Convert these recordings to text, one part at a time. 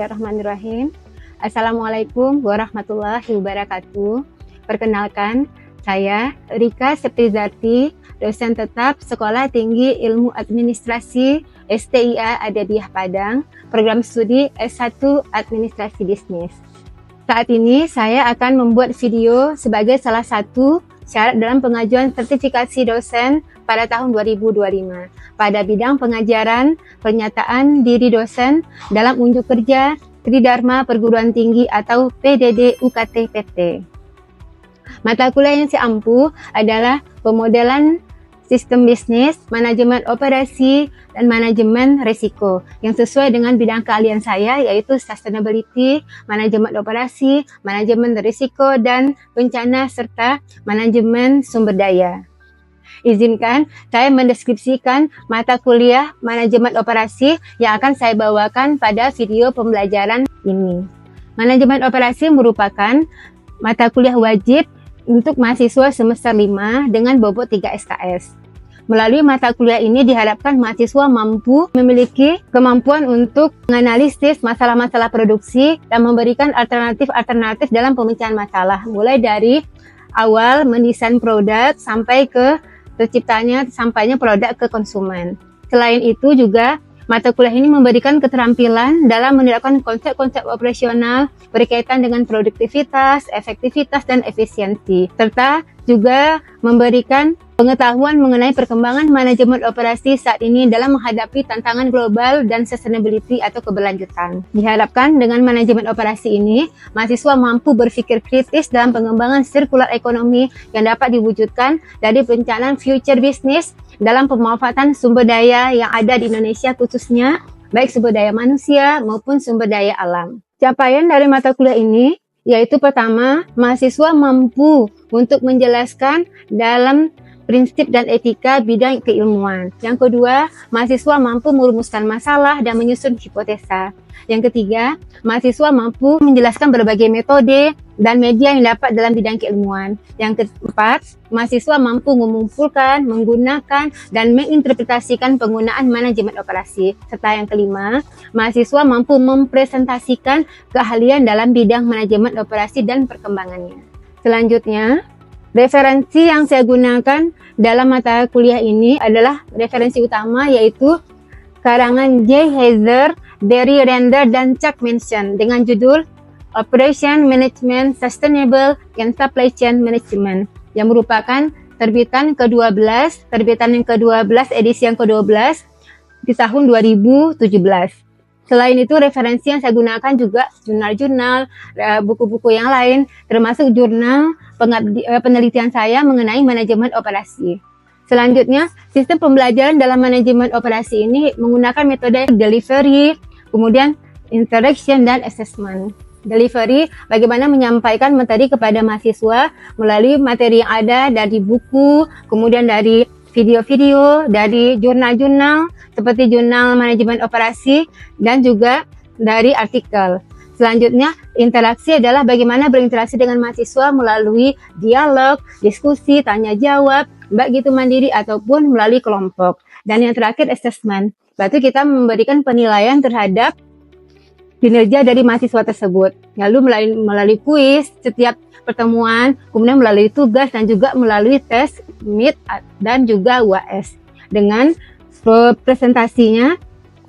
Bismillahirrahmanirrahim. Assalamualaikum warahmatullahi wabarakatuh. Perkenalkan, saya Rika Septrizarti, dosen tetap Sekolah Tinggi Ilmu Administrasi STIA Adabiyah Padang, program studi S1 Administrasi Bisnis. Saat ini saya akan membuat video sebagai salah satu syarat dalam pengajuan sertifikasi dosen pada tahun 2025 pada bidang pengajaran pernyataan diri dosen dalam unjuk kerja Tridharma Perguruan Tinggi atau PDD UKT PT. Mata kuliah yang saya ampu adalah pemodelan sistem bisnis, manajemen operasi, dan manajemen risiko yang sesuai dengan bidang keahlian saya, yaitu sustainability, manajemen operasi, manajemen risiko, dan bencana, serta manajemen sumber daya. Izinkan saya mendeskripsikan mata kuliah manajemen operasi yang akan saya bawakan pada video pembelajaran ini. Manajemen operasi merupakan mata kuliah wajib untuk mahasiswa semester 5 dengan bobot 3 SKS. Melalui mata kuliah ini diharapkan mahasiswa mampu memiliki kemampuan untuk menganalisis masalah-masalah produksi dan memberikan alternatif-alternatif dalam pemecahan masalah, mulai dari awal mendesain produk sampai ke terciptanya sampainya produk ke konsumen. Selain itu juga mata kuliah ini memberikan keterampilan dalam menerapkan konsep-konsep operasional berkaitan dengan produktivitas, efektivitas, dan efisiensi, serta juga memberikan pengetahuan mengenai perkembangan manajemen operasi saat ini dalam menghadapi tantangan global dan sustainability atau keberlanjutan. Diharapkan dengan manajemen operasi ini, mahasiswa mampu berpikir kritis dalam pengembangan sirkular ekonomi yang dapat diwujudkan dari perencanaan future business dalam pemanfaatan sumber daya yang ada di Indonesia, khususnya baik sumber daya manusia maupun sumber daya alam. Capaian dari mata kuliah ini yaitu pertama, mahasiswa mampu untuk menjelaskan dalam prinsip dan etika bidang keilmuan. Yang kedua, mahasiswa mampu merumuskan masalah dan menyusun hipotesa. Yang ketiga, mahasiswa mampu menjelaskan berbagai metode dan media yang dapat dalam bidang keilmuan. Yang keempat, mahasiswa mampu mengumpulkan, menggunakan, dan menginterpretasikan penggunaan manajemen operasi. Serta yang kelima, mahasiswa mampu mempresentasikan keahlian dalam bidang manajemen operasi dan perkembangannya. Selanjutnya, referensi yang saya gunakan dalam mata kuliah ini adalah referensi utama, yaitu karangan J. Heiser, Barry Render, dan Chuck Manson dengan judul Operation Management Sustainable and Supply Chain Management yang merupakan terbitan yang ke-12 edisi yang ke-12 di tahun 2017. Selain itu, referensi yang saya gunakan juga jurnal-jurnal, buku-buku yang lain, termasuk jurnal penelitian saya mengenai manajemen operasi. Selanjutnya, sistem pembelajaran dalam manajemen operasi ini menggunakan metode delivery, kemudian interaction, dan assessment. Delivery, bagaimana menyampaikan materi kepada mahasiswa melalui materi yang ada dari buku, kemudian dari video-video, dari jurnal-jurnal seperti jurnal manajemen operasi, dan juga dari artikel. Selanjutnya, interaksi adalah bagaimana berinteraksi dengan mahasiswa melalui dialog, diskusi, tanya jawab, baik itu mandiri ataupun melalui kelompok. Dan yang terakhir, assessment. Berarti kita memberikan penilaian terhadap kinerja dari mahasiswa tersebut. Lalu melalui kuis setiap pertemuan, kemudian melalui tugas, dan juga melalui tes, meet, dan juga UAS. Dengan presentasinya,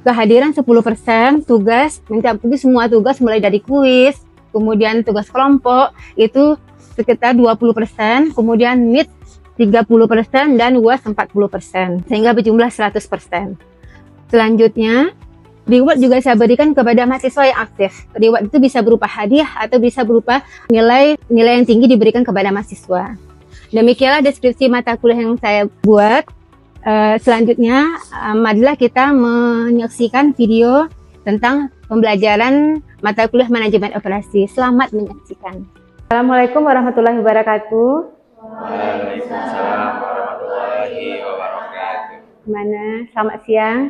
kehadiran 10%, tugas, mencakupi semua tugas mulai dari kuis, kemudian tugas kelompok, itu sekitar 20%, kemudian meet 30%, dan UAS 40%, sehingga berjumlah 100%. Selanjutnya, reward juga saya berikan kepada mahasiswa yang aktif. Reward itu bisa berupa hadiah atau bisa berupa nilai yang tinggi diberikan kepada mahasiswa. Demikianlah deskripsi mata kuliah yang saya buat. Selanjutnya, marilah kita menyaksikan video tentang pembelajaran mata kuliah manajemen operasi. Selamat menyaksikan. Assalamualaikum warahmatullahi wabarakatuh. Waalaikumsalam warahmatullahi wabarakatuh. Gimana? Selamat siang.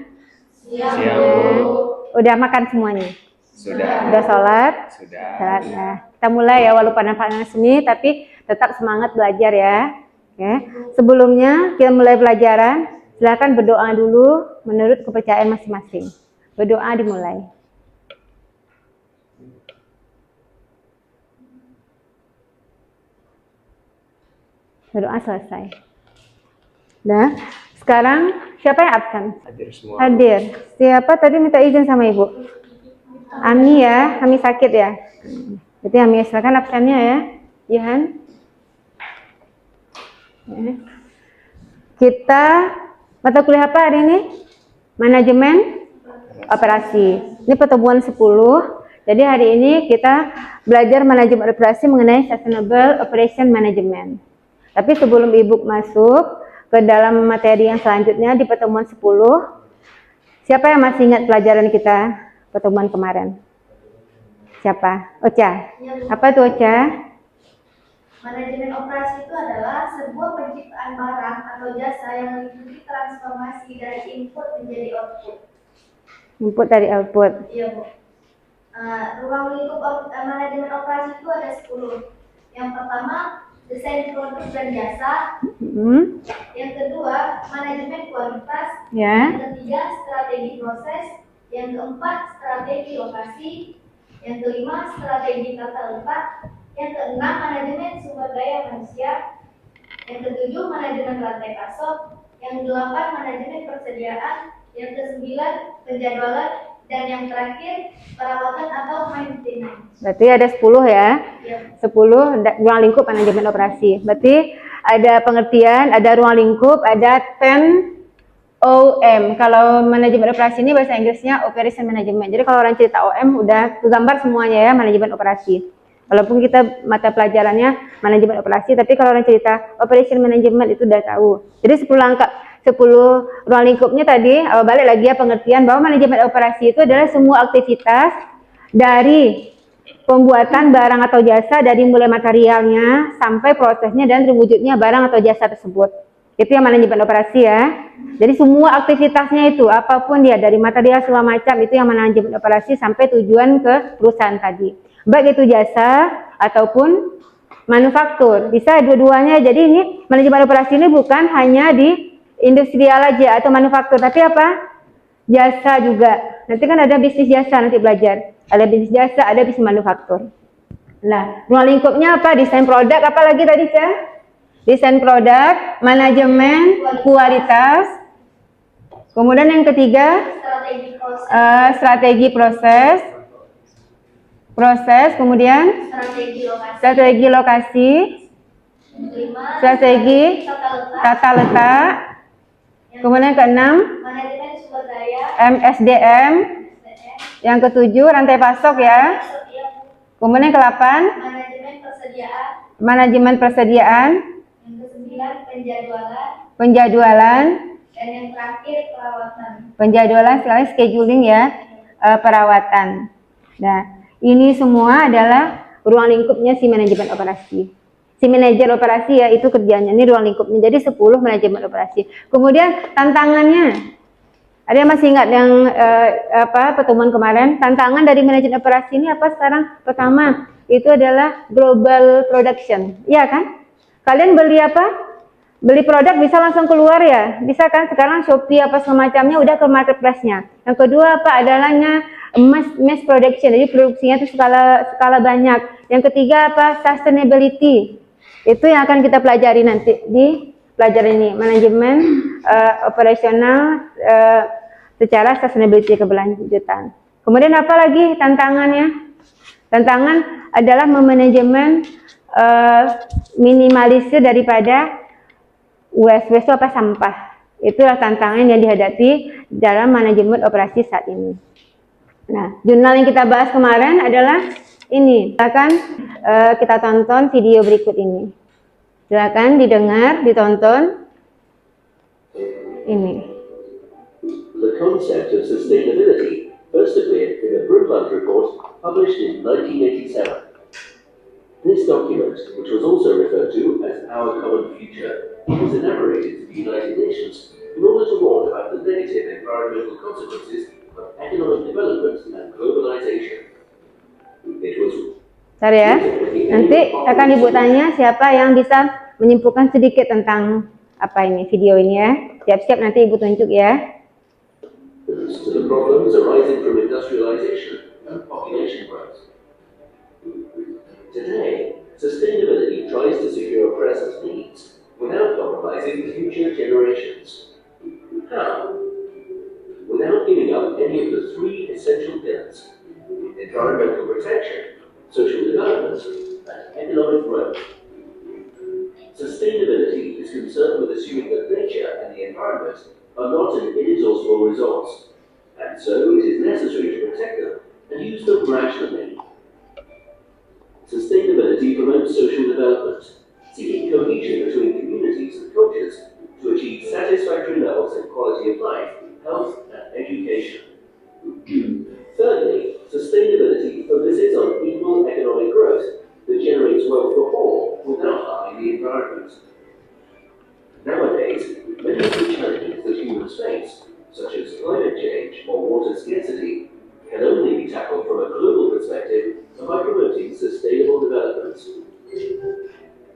Siang, Bu. Udah makan semuanya? Sudah. Udah sholat? Sudah. Nah, kita mulai ya, walaupun panas ini, tapi tetap semangat belajar ya. Oke. Sebelumnya kita mulai pelajaran, silakan berdoa dulu menurut kepercayaan masing-masing. Berdoa dimulai. Berdoa selesai. Nah, sekarang siapa yang absen? Hadir semua. Hadir. Siapa tadi minta izin sama ibu? Ami ya, Ami sakit ya. Berarti Ami silakan absennya ya. Ihan. Ya. Kita mata kuliah apa hari ini? Manajemen operasi. Ini pertemuan 10. Jadi hari ini kita belajar manajemen operasi mengenai Sustainable Operation Management. Tapi sebelum Ibu masuk ke dalam materi yang selanjutnya di pertemuan 10, siapa yang masih ingat pelajaran kita pertemuan kemarin? Siapa? Ocha. Apa itu Ocha? Manajemen operasi itu adalah sebuah penciptaan barang atau jasa yang mengikuti transformasi dari input menjadi output. Input dari output. Iya, Bu. Ruang lingkup manajemen operasi itu ada 10. Yang pertama, desain produk dan jasa. Yang kedua, manajemen kualitas. Ya. Yang ketiga, strategi proses. Yang keempat, strategi lokasi. Yang kelima, strategi tata letak. Yang keenam, manajemen sumber daya manusia. Yang ketujuh, manajemen rantai pasok. Yang kedelapan, manajemen persediaan. Yang kesembilan, penjadwalan. Dan yang terakhir, perawatan atau maintenance. Berarti ada 10 ya? Ya. 10 ruang lingkup manajemen operasi. Berarti ada pengertian, ada ruang lingkup, ada 10 OM. Kalau manajemen operasi ini bahasa Inggrisnya Operation Management. Jadi kalau orang cerita OM udah kegambar semuanya ya, manajemen operasi. Walaupun kita mata pelajarannya manajemen operasi, tapi kalau orang cerita Operation Management itu udah tahu. Jadi 10 ruang lingkupnya tadi, balik lagi ya pengertian bahwa manajemen operasi itu adalah semua aktivitas dari pembuatan barang atau jasa dari mulai materialnya sampai prosesnya dan terwujudnya barang atau jasa tersebut. Itu yang manajemen operasi ya. Jadi semua aktivitasnya itu, apapun dia dari material segala macam itu yang manajemen operasi sampai tujuan ke perusahaan tadi. Baik itu jasa ataupun manufaktur. Bisa dua-duanya. Jadi ini manajemen operasi ini bukan hanya di industrial aja atau manufaktur, tapi apa? Jasa juga. Nanti kan ada bisnis jasa nanti belajar. Ada bisnis jasa, ada bisnis manufaktur. Nah, ruang lingkupnya apa? Desain produk, apa lagi tadi, Cah? Desain produk, manajemen kualitas. Kemudian yang ketiga, strategi proses. Kemudian strategi lokasi. Strategi tata letak. Kemudian keenam, Manajemen sumber daya. MSDM. Yang ketujuh, rantai pasok ya. Kemudian ke-8, manajemen persediaan. Yang ke-9, penjadwalan. Dan yang terakhir, perawatan. Penjadwalan sekali scheduling ya, perawatan. Nah, ini semua adalah ruang lingkupnya si manajemen operasi. Si manajer operasi ya itu kerjanya, ini ruang lingkupnya. Jadi 10 manajemen operasi. Kemudian tantangannya. Ada yang masih ingat yang pertemuan kemarin? Tantangan dari manajemen operasi ini apa sekarang? Pertama, itu adalah global production. Iya kan? Kalian beli apa? Beli produk bisa langsung keluar ya? Bisa kan? Sekarang Shopee apa semacamnya udah ke marketplace-nya. Yang kedua apa? Adalahnya mass production. Jadi produksinya itu skala banyak. Yang ketiga apa? Sustainability. Itu yang akan kita pelajari nanti di pelajaran ini, manajemen operasional secara sustainability keberlanjutan. Kemudian apa lagi tantangannya? Tantangan adalah memanajemen minimalisir daripada waste apa sampah. Itulah tantangan yang dihadapi dalam manajemen operasi saat ini. Nah, jurnal yang kita bahas kemarin adalah ini. Silakan kita tonton video berikut ini. Silakan didengar, ditonton. Ini. The concept of sustainability first appeared in a Brundtland report published in 1987. This document, which was also referred to as Our Common Future, was elaborated to the United Nations in order to warn about the negative environmental consequences of economic development and globalization. It was Bentar ya, nanti akan Ibu tanya siapa yang bisa menyimpulkan sedikit tentang apa ini video ini ya. Siap-siap nanti Ibu tunjuk ya. to the problems arising from industrialization and population growth. Today, sustainability tries to secure present needs without compromising future generations. How? Without giving up any of the three essential pillars: environmental protection, social development, and economic growth. Sustainability is concerned with assuming that nature and the environment are not an inexhaustible resource, and so it is necessary to protect them and use them rationally. Sustainability promotes social development, seeking cohesion between communities and cultures to achieve satisfactory levels in quality of life, health, and education. Thirdly, sustainability focuses on equal economic growth that generates wealth for all without harming the environment. Nowadays, many of the challenges that humans face, such as climate change or water scarcity, can only be tackled from a global perspective and by promoting sustainable development.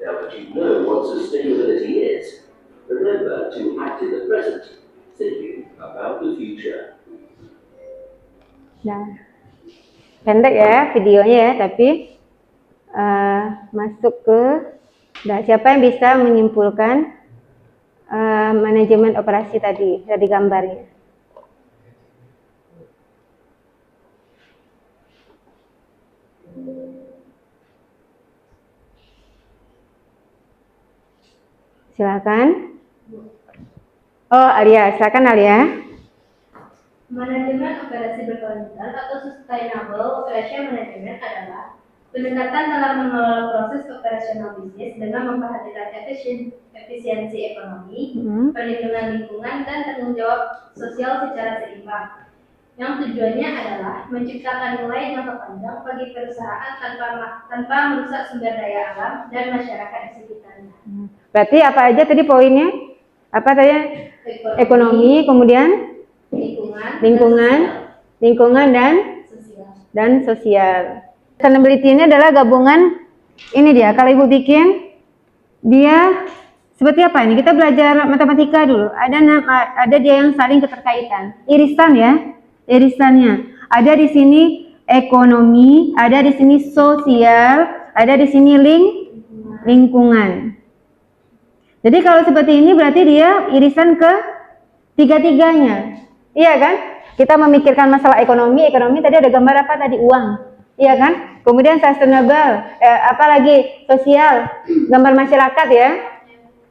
Now that you know what sustainability is, remember to act in the present, thinking about the future. Nah, pendek ya videonya ya, tapi masuk ke siapa yang bisa menyimpulkan manajemen operasi tadi dari gambarnya. Silakan. Oh, Alia, silakan Alia. Manajemen operasi berkelanjutan atau sustainable operation management adalah pendekatan dalam mengelola proses operasional bisnis dengan memperhatikan efisiensi ekonomi, perlindungan lingkungan, dan tanggung jawab sosial secara seimbang. Yang tujuannya adalah menciptakan nilai jangka panjang bagi perusahaan tanpa merusak sumber daya alam dan masyarakat di sekitarnya. Berarti apa aja tadi poinnya? Apa tadi? Ekonomi, kemudian lingkungan dan sosial. Sustainability ini adalah gabungan ini dia. Kalau Ibu bikin dia seperti apa ini? Kita belajar matematika dulu. Ada dia yang saling keterkaitan. Irisan ya. Irisannya. Ada di sini ekonomi, ada di sini sosial, ada di sini lingkungan. Jadi kalau seperti ini berarti dia irisan ke tiga-tiganya. Iya kan? Kita memikirkan masalah ekonomi tadi ada gambar apa tadi? Uang. Iya kan? Kemudian sustainable, apalagi sosial, gambar masyarakat ya.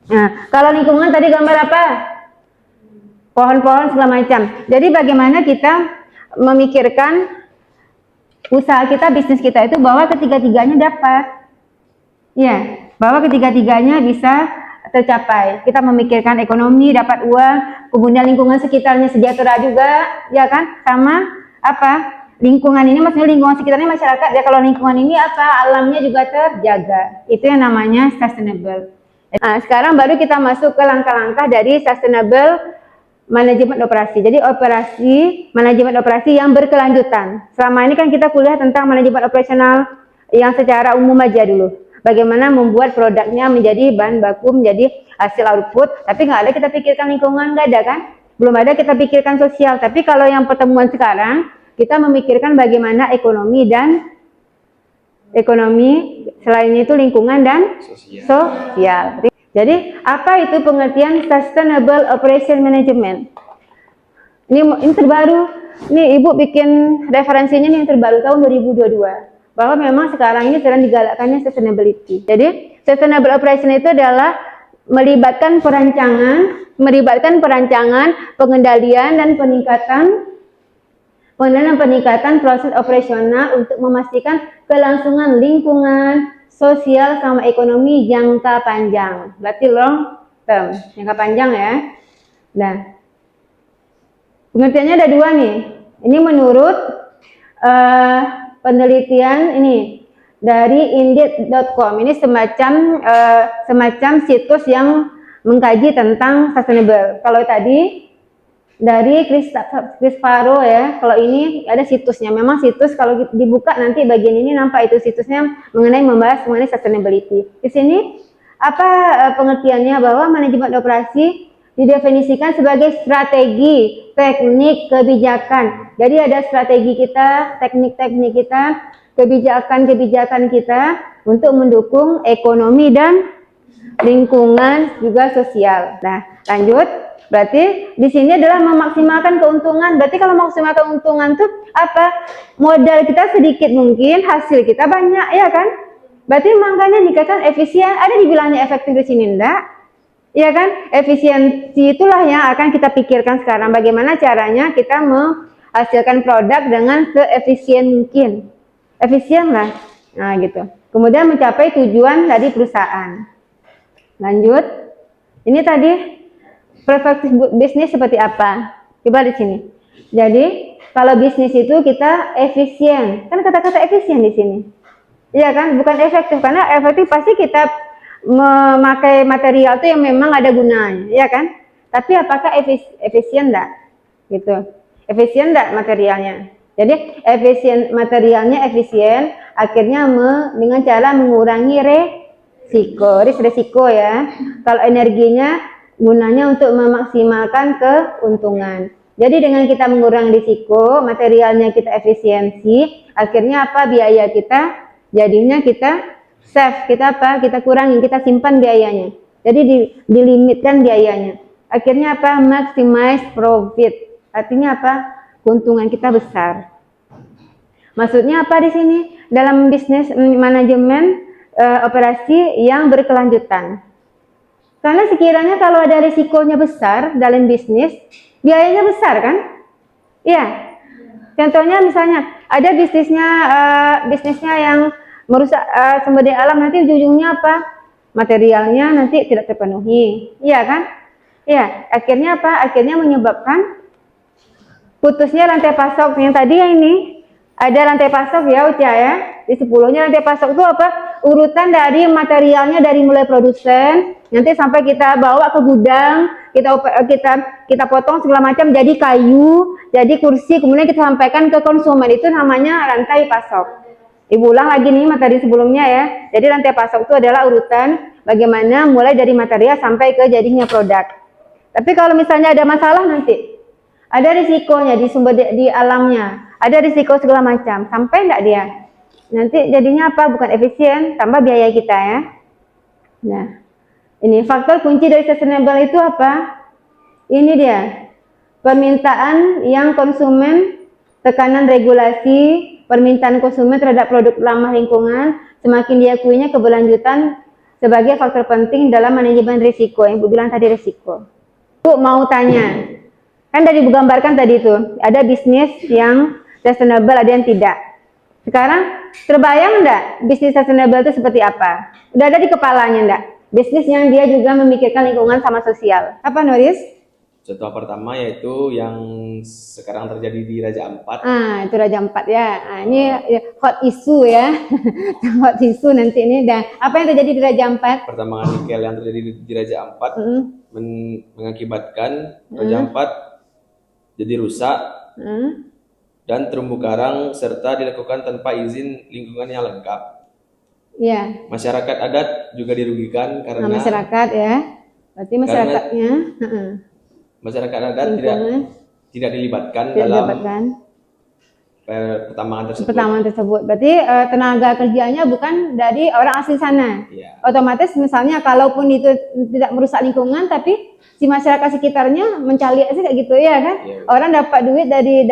Nah, kalau lingkungan tadi gambar apa? Pohon-pohon segala macam. Jadi bagaimana kita memikirkan usaha kita, bisnis kita itu bahwa ketiga-tiganya dapat. Ya, bahwa ketiga-tiganya bisa tercapai. Kita memikirkan ekonomi, dapat uang, kemudian lingkungan sekitarnya sejahtera juga, ya kan? Sama apa? Lingkungan ini maksudnya lingkungan sekitarnya masyarakat. Ya kalau lingkungan ini apa? Alamnya juga terjaga. Itu yang namanya sustainable. Nah, sekarang baru kita masuk ke langkah-langkah dari sustainable manajemen operasi. Jadi manajemen operasi yang berkelanjutan. Selama ini kan kita kuliah tentang manajemen operasional yang secara umum aja dulu. Bagaimana membuat produknya menjadi bahan baku, menjadi hasil output. Tapi nggak ada kita pikirkan lingkungan, nggak ada kan? Belum ada kita pikirkan sosial. Tapi kalau yang pertemuan sekarang, kita memikirkan bagaimana ekonomi selain itu lingkungan dan sosial. Jadi apa itu pengertian Sustainable Operation Management? Ini terbaru. Nih Ibu bikin referensinya nih yang terbaru tahun 2022. Bahwa memang sekarang ini sedang digalakkannya sustainability. Jadi sustainable operation itu adalah melibatkan perancangan, pengendalian dan peningkatan proses operasional untuk memastikan kelangsungan lingkungan, sosial sama ekonomi jangka panjang. Berarti long term, jangka panjang ya. Nah, pengertiannya ada dua nih. Ini menurut penelitian ini dari Indeed.com. Ini semacam situs yang mengkaji tentang sustainable. Kalau tadi dari Chris Faro ya, kalau ini ada situsnya. Memang situs kalau dibuka nanti bagian ini nampak itu situsnya membahas mengenai sustainability. Di sini apa pengertiannya bahwa manajemen operasi didefinisikan sebagai strategi, teknik, kebijakan. Jadi ada strategi kita, teknik-teknik kita, kebijakan-kebijakan kita untuk mendukung ekonomi dan lingkungan, juga sosial. Nah, lanjut. Berarti di sini adalah memaksimalkan keuntungan. Berarti kalau memaksimalkan keuntungan tuh apa? Modal kita sedikit mungkin, hasil kita banyak, ya kan? Berarti makanya dikatakan efisien. Ada dibilangnya efektif di sini enggak? Ya kan? Efisiensi itulah yang akan kita pikirkan sekarang. Bagaimana caranya kita menghasilkan produk dengan seefisien mungkin. Efisien lah. Nah, gitu. Kemudian mencapai tujuan dari perusahaan. Lanjut. Ini tadi perspektif bisnis seperti apa? Coba di sini. Jadi, kalau bisnis itu kita efisien. Kan kata-kata efisien di sini. Iya kan? Bukan efektif. Karena efektif pasti kita memakai material itu yang memang ada gunanya, ya kan? Tapi apakah efisien enggak? Gitu. Efisien enggak materialnya? Jadi efisien materialnya efisien, akhirnya dengan cara mengurangi risiko ya. Kalau energinya gunanya untuk memaksimalkan keuntungan. Jadi dengan kita mengurangi risiko, materialnya kita efisiensi, akhirnya apa? Biaya kita jadinya kita save, kita apa? Kita kurangi, kita simpan biayanya. Jadi dilimitkan biayanya. Akhirnya apa? Maximize profit. Artinya apa? Keuntungan kita besar. Maksudnya apa di sini? Dalam bisnis manajemen operasi yang berkelanjutan. Karena sekiranya kalau ada risikonya besar dalam bisnis, biayanya besar kan? Iya. Contohnya misalnya ada bisnisnya yang merusak sumber daya alam, nanti ujung-ujungnya apa? Materialnya nanti tidak terpenuhi, iya kan? Iya, akhirnya apa? Akhirnya menyebabkan putusnya rantai pasok. Yang tadi yang ini ada rantai pasok ya, Uca ya. Di 10-nya rantai pasok itu apa? Urutan dari materialnya dari mulai produsen, nanti sampai kita bawa ke gudang, kita potong segala macam jadi kayu, jadi kursi, kemudian kita sampaikan ke konsumen. Itu namanya rantai pasok. Ibu ulang lagi nih materi sebelumnya ya. Jadi rantai pasok itu adalah urutan bagaimana mulai dari material sampai ke jadinya produk. Tapi kalau misalnya ada masalah nanti, ada risikonya di di alamnya, ada risiko segala macam, sampai enggak dia? Nanti jadinya apa? Bukan efisien, tambah biaya kita ya. Nah, ini faktor kunci dari sustainable itu apa? Ini dia, permintaan yang konsumen, tekanan regulasi, permintaan konsumen terhadap produk ramah lingkungan, semakin diakuinya keberlanjutan sebagai faktor penting dalam manajemen risiko. Yang Ibu bilang tadi risiko. Bu mau tanya, kan tadi Ibu gambarkan tadi itu, ada bisnis yang sustainable, ada yang tidak. Sekarang terbayang enggak bisnis sustainable itu seperti apa? Udah ada di kepalanya enggak? Bisnis yang dia juga memikirkan lingkungan sama sosial. Apa Nuris? Contoh pertama yaitu yang sekarang terjadi di Raja Ampat. Itu Raja Ampat ya. Ini hot issue ya. Hot issue nanti ini. Dan apa yang terjadi di Raja Ampat? Pertambangan nikel yang terjadi di Raja Ampat mengakibatkan Raja Ampat jadi rusak dan terumbu karang serta dilakukan tanpa izin lingkungan yang lengkap. Ya. Masyarakat adat juga dirugikan karena masyarakat ya. Berarti masyarakatnya. Masyarakat adat tidak dilibatkan dalam pertambangan tersebut. Berarti tenaga kerjanya bukan dari orang asli sana. Ya. Otomatis misalnya kalaupun itu tidak merusak lingkungan, tapi si masyarakat sekitarnya mencari sih kayak gitu ya kan? Ya. Orang dapat duit dari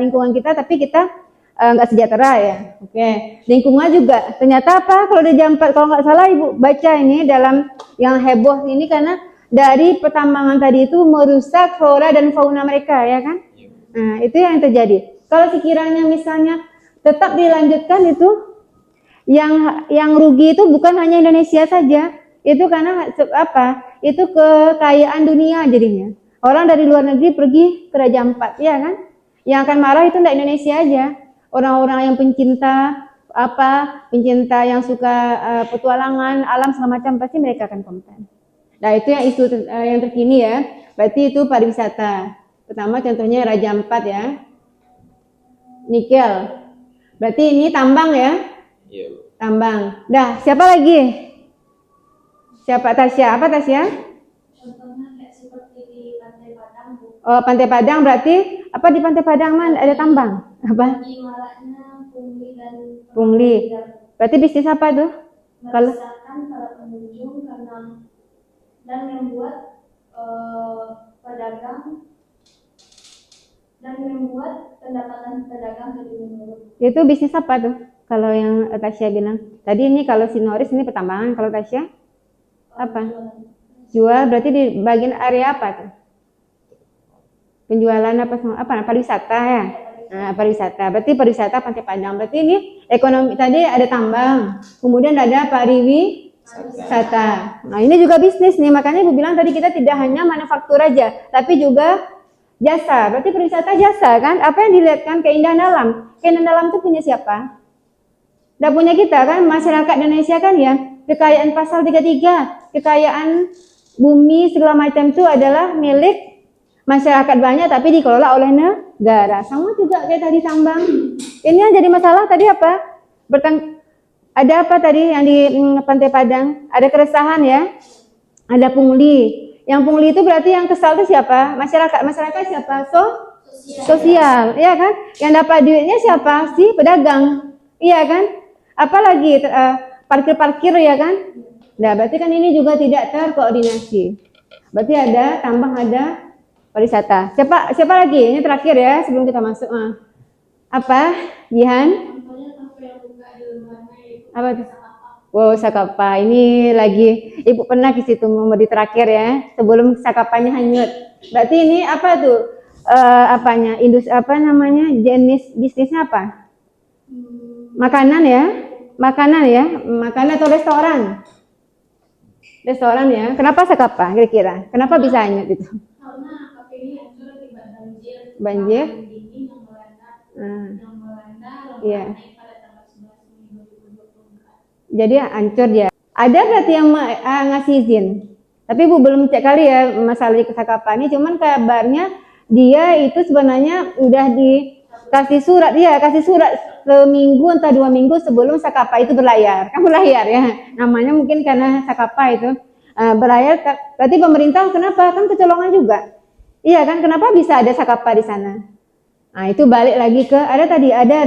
lingkungan kita, tapi kita nggak sejahtera ya. Oke. Lingkungan juga ternyata apa? Kalau di Jampat, kalau nggak salah Ibu baca ini dalam yang heboh ini karena dari pertambangan tadi itu merusak flora dan fauna mereka ya kan? Nah, itu yang terjadi. Kalau sekiranya misalnya tetap dilanjutkan itu yang rugi itu bukan hanya Indonesia saja. Itu karena apa? Itu kekayaan dunia jadinya. Orang dari luar negeri pergi ke Raja Ampat, ya kan? Yang akan marah itu enggak Indonesia aja. Orang-orang yang pencinta yang suka petualangan, alam segala macam pasti mereka akan komplain. Nah, itu yang isu yang terkini ya. Berarti itu pariwisata. Pertama contohnya Raja Ampat ya. Nikel. Berarti ini tambang ya? Iya. Tambang. Dah, siapa lagi? Siapa Tasya? Apa Tasya? Contohnya kayak seperti di Pantai Padang, Bu. Oh, Pantai Padang berarti apa di Pantai Padang man ada tambang? Apa? Di maraknya pungli dan Pungli. Berarti bisnis apa tuh? Kalau para pengunjung dan membuat pedagang dan membuat pendapatan pedagang lebih menurun. Itu bisnis apa tuh? Kalau yang Tasya bilang. Tadi ini kalau si Noris ini pertambangan, kalau Tasya apa? Jual, berarti di bagian area apa tuh? Penjualan apa pariwisata ya? Nah, pariwisata. Berarti pariwisata Pantai Padang. Berarti ini ekonomi tadi ada tambang, kemudian ada pariwisata. Nah, ini juga bisnis nih. Makanya Ibu bilang tadi kita tidak hanya manufaktur aja, tapi juga jasa. Berarti pariwisata jasa kan? Apa yang dilihat kan? Keindahan alam. Keindahan alam itu punya siapa? Udah punya kita kan, masyarakat Indonesia kan ya. Kekayaan pasal 33, kekayaan bumi segala macam itu adalah milik masyarakat banyak tapi dikelola oleh negara. Sama juga kayak tadi tambang. Ini yang jadi masalah tadi apa? Ada apa tadi yang di Pantai Padang? Ada keresahan ya? Ada pungli. Yang pungli itu berarti yang kesal itu siapa? Masyarakat. Masyarakat siapa? Sosial. Iya kan? Yang dapat duitnya siapa? Si pedagang. Iya kan? Apalagi parkir-parkir ya kan? Nah, berarti kan ini juga tidak terkoordinasi. Berarti ada tambang, ada pariwisata. Siapa lagi? Ini terakhir ya sebelum kita masuk. Apa? Jihan? Apa tuh? Wow, Sakapa. Ini lagi Ibu pernah ke situ memberi terakhir ya, sebelum Sakapanya hanyut. Berarti ini apa tuh? Apanya? Industri apa namanya? Jenis bisnisnya apa? Makanan ya? Makanan atau restoran? Restoran ya. Kenapa Sakapa kira-kira? Kenapa bisa hanyut itu? Karena kafe ini hancur akibat Banjir? dingin yang melanda Iya. naik pada tanggal 11 Mei 2024. Jadi hancur dia. Ada berarti yang ngasih izin. Tapi Bu belum cek kali ya masalah di Sakapa ini. Cuman kabarnya dia itu sebenarnya udah dikasih surat. Dia kasih surat seminggu entah 2 minggu sebelum Sakapa itu berlayar. Kan berlayar ya. Namanya mungkin karena Sakapa itu berlayar. Berarti pemerintah kenapa? Kan kecolongan juga. Iya kan? Kenapa bisa ada Sakapa di sana? Nah itu balik lagi ke ada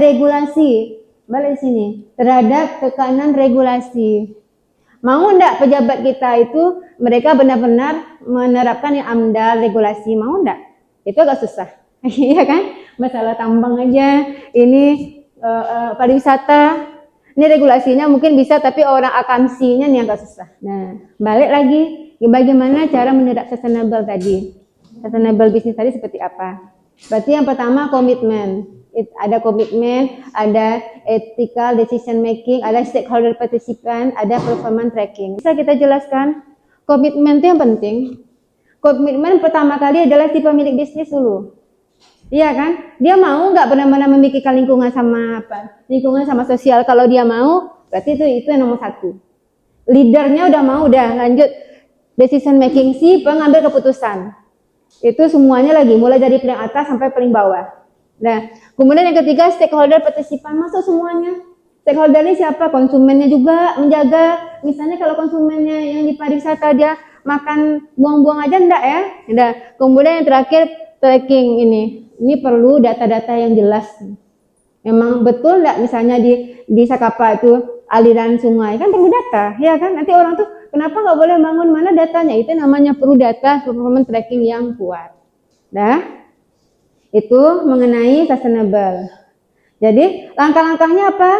regulasi. Balik sini terhadap tekanan regulasi. Mau enggak pejabat kita itu mereka benar-benar menerapkan yang AMDAL regulasi? Mau enggak? Itu agak susah. Iya kan? Masalah tambang aja, ini pariwisata, ini regulasinya mungkin bisa tapi orang akamsinya nih agak susah. Nah, balik lagi bagaimana cara menerap sustainable tadi. Sustainable business tadi seperti apa? Berarti yang pertama komitmen. Ada komitmen, ada ethical decision making, ada stakeholder participant, ada performance tracking. Bisa kita jelaskan? Komitmen itu yang penting. Komitmen pertama kali adalah si pemilik bisnis dulu. Iya kan? Dia mau nggak benar-benar memikirkan lingkungan sama apa? Lingkungan sama sosial. Kalau dia mau, berarti itu yang nomor 1. Leadernya udah mau, udah lanjut decision making si pengambil keputusan. Itu semuanya lagi, mulai dari paling atas sampai paling bawah. Nah, kemudian yang ketiga stakeholder partisipan, masuk semuanya. Stakeholder ini siapa? Konsumennya juga menjaga. Misalnya kalau konsumennya yang di pariwisata dia makan buang-buang aja enggak ya? Enggak. Kemudian yang terakhir tracking ini. Ini perlu data-data yang jelas. Memang betul enggak misalnya di Sakapa itu aliran sungai kan perlu data, ya kan? Nanti orang tuh kenapa nggak boleh bangun, mana datanya? Itu namanya perlu data, performance tracking yang kuat. Dah, itu mengenai sustainable. Jadi langkah-langkahnya apa?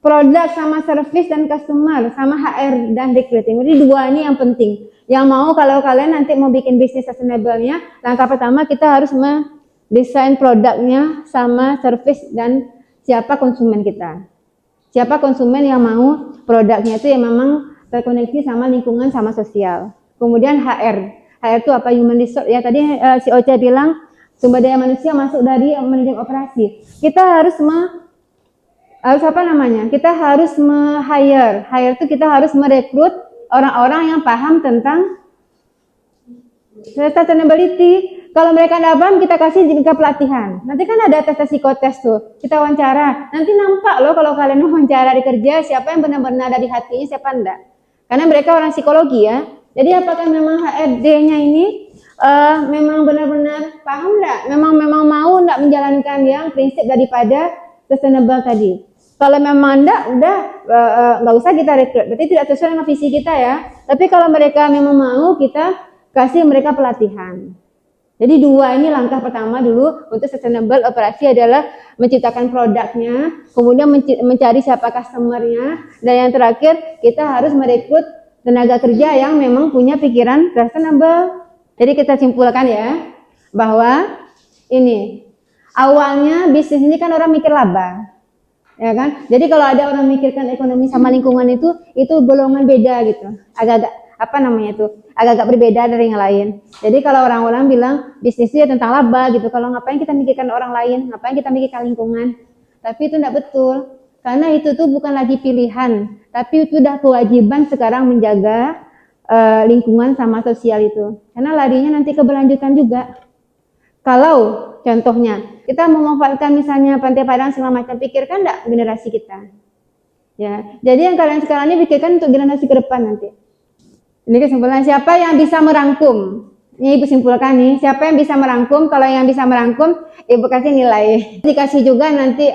Produk sama service dan customer sama HR dan recruiting. Jadi 2 ini yang penting. Yang mau kalau kalian nanti mau bikin bisnis sustainable-nya, langkah pertama kita harus mendesain produknya sama service dan siapa konsumen kita. Siapa konsumen yang mau produknya itu yang memang terkoneksi sama lingkungan sama sosial. Kemudian HR. HR itu apa? Human resource. Ya tadi si Ocha bilang sumber daya manusia masuk dari manajemen operasi. Kita harus apa namanya? Kita harus hire. Hire itu kita harus merekrut orang-orang yang paham tentang sustainability. Kalau mereka tidak paham, kita kasih juga pelatihan. Nanti kan ada tes psikotes tuh. Kita wawancara. Nanti nampak loh kalau kalian wawancara di kerja, siapa yang benar-benar ada di hatinya, siapa enggak. Karena mereka orang psikologi ya. Jadi apakah memang HRD-nya ini memang benar-benar paham enggak? Memang mau enggak menjalankan yang prinsip daripada sustainable tadi. Kalau memang enggak, udah nggak usah kita rekrut, berarti tidak sesuai dengan visi kita ya. Tapi kalau mereka memang mau, kita kasih mereka pelatihan. Jadi dua ini langkah pertama dulu untuk sustainable operasi adalah menciptakan produknya, kemudian mencari siapa customernya, dan yang terakhir kita harus merekrut tenaga kerja yang memang punya pikiran sustainable. Jadi kita simpulkan ya, bahwa ini awalnya bisnis ini kan orang mikir laba, ya kan? Jadi kalau ada orang mikirkan ekonomi sama lingkungan itu golongan beda gitu, agak-agak agak-agak berbeda dari yang lain. Jadi kalau orang-orang bilang bisnisnya tentang laba gitu, kalau ngapain kita mikirkan orang lain, ngapain kita mikirkan lingkungan? Tapi itu tidak betul, karena itu tuh bukan lagi pilihan, tapi itu udah kewajiban sekarang menjaga lingkungan sama sosial itu, karena larinya nanti keberlanjutan juga. Kalau contohnya kita memanfaatkan misalnya Pantai Padang segala macam, pikirkan enggak generasi kita? Ya, jadi yang kalian sekarang ini pikirkan untuk generasi ke depan nanti. Ini kesimpulan, siapa yang bisa merangkum? Ini Ibu simpulkan nih, siapa yang bisa merangkum? Kalau yang bisa merangkum, Ibu kasih nilai. Dikasih juga nanti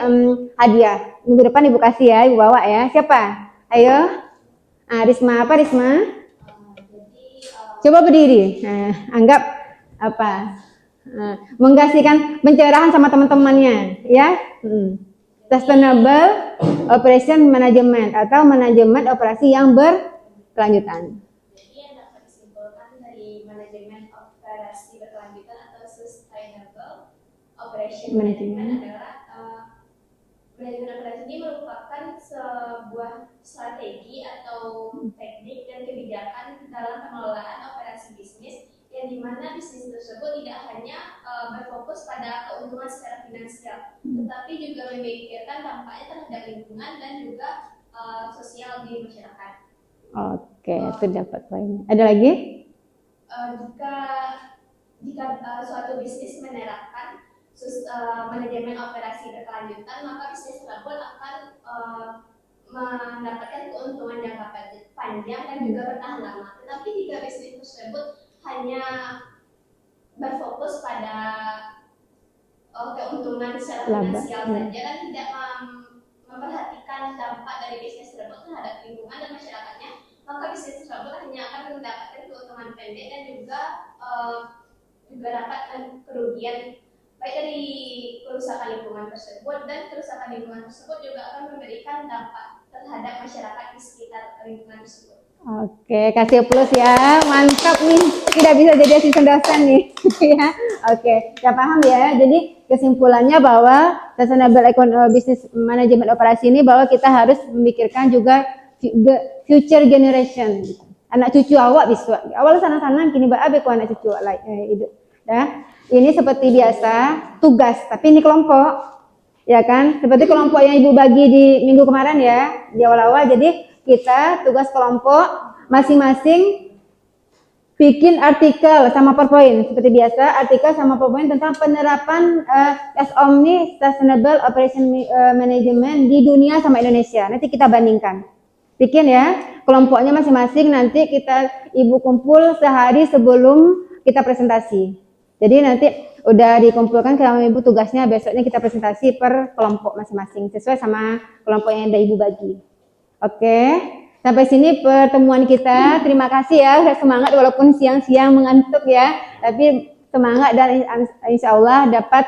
hadiah. Minggu depan Ibu kasih ya, Ibu bawa ya. Siapa? Ayo. Risma, apa Risma? Coba berdiri. Anggap apa? Menggasihkan pencerahan sama teman-temannya, ya. Sustainable Operation Management atau manajemen operasi yang berkelanjutan. Jadi yang dapat disimpulkan dari manajemen operasi berkelanjutan atau Sustainable Operation Management adalah manajemen operasi ini merupakan sebuah strategi atau teknik dan kebijakan dalam pengelolaan operasi bisnis, yang dimana bisnis tersebut tidak hanya berfokus pada keuntungan secara finansial, tetapi juga memikirkan dampaknya terhadap lingkungan dan juga sosial di masyarakat. Oke, itu dapat poinnya. Ada lagi? Jika suatu bisnis menerapkan manajemen operasi berkelanjutan, maka bisnis tersebut akan mendapatkan keuntungan jangka panjang dan juga bertahan lama. Tetapi jika bisnis tersebut hanya berfokus pada keuntungan secara finansial saja dan tidak memperhatikan dampak dari bisnis tersebut terhadap lingkungan dan masyarakatnya, maka bisnis tersebut hanya akan mendapatkan keuntungan pendek dan juga dapat kerugian baik dari kerusakan lingkungan tersebut, dan kerusakan lingkungan tersebut juga akan memberikan dampak terhadap masyarakat di sekitar lingkungan tersebut. Oke, kasih plus ya, mantap nih, tidak bisa jadi asisten dosen nih. Ya, oke, ya paham ya. Jadi kesimpulannya bahwa sustainable business management operasi ini bahwa kita harus memikirkan juga future generation, anak cucu awak bisa. Awal sana-sana kini baabe ku anak cucu awak hidup. Ya, ini seperti biasa tugas, tapi ini kelompok, ya kan? Seperti kelompok yang Ibu bagi di minggu kemarin ya, di awal-awal. Jadi kita tugas kelompok masing-masing bikin artikel sama PowerPoint seperti biasa, artikel sama PowerPoint tentang penerapan SOMNI Sustainable Operation Management di dunia sama Indonesia. Nanti kita bandingkan. Bikin ya, kelompoknya masing-masing, nanti Ibu kumpul sehari sebelum kita presentasi. Jadi nanti udah dikumpulkan sama Ibu tugasnya, besoknya kita presentasi per kelompok masing-masing sesuai sama kelompok yang ada Ibu bagi. Oke, sampai sini pertemuan kita. Terima kasih ya, udah semangat walaupun siang-siang mengantuk ya, tapi semangat dan insya Allah dapat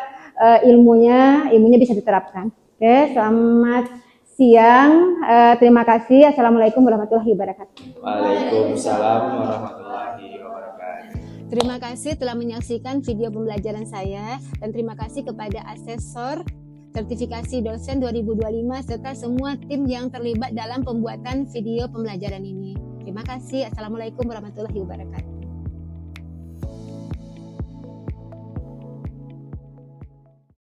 ilmunya bisa diterapkan. Oke, selamat siang. Terima kasih. Assalamualaikum warahmatullahi wabarakatuh. Waalaikumsalam warahmatullahi wabarakatuh. Terima kasih telah menyaksikan video pembelajaran saya, dan terima kasih kepada asesor sertifikasi dosen 2025 serta semua tim yang terlibat dalam pembuatan video pembelajaran ini. Terima kasih. Assalamualaikum warahmatullahi wabarakatuh.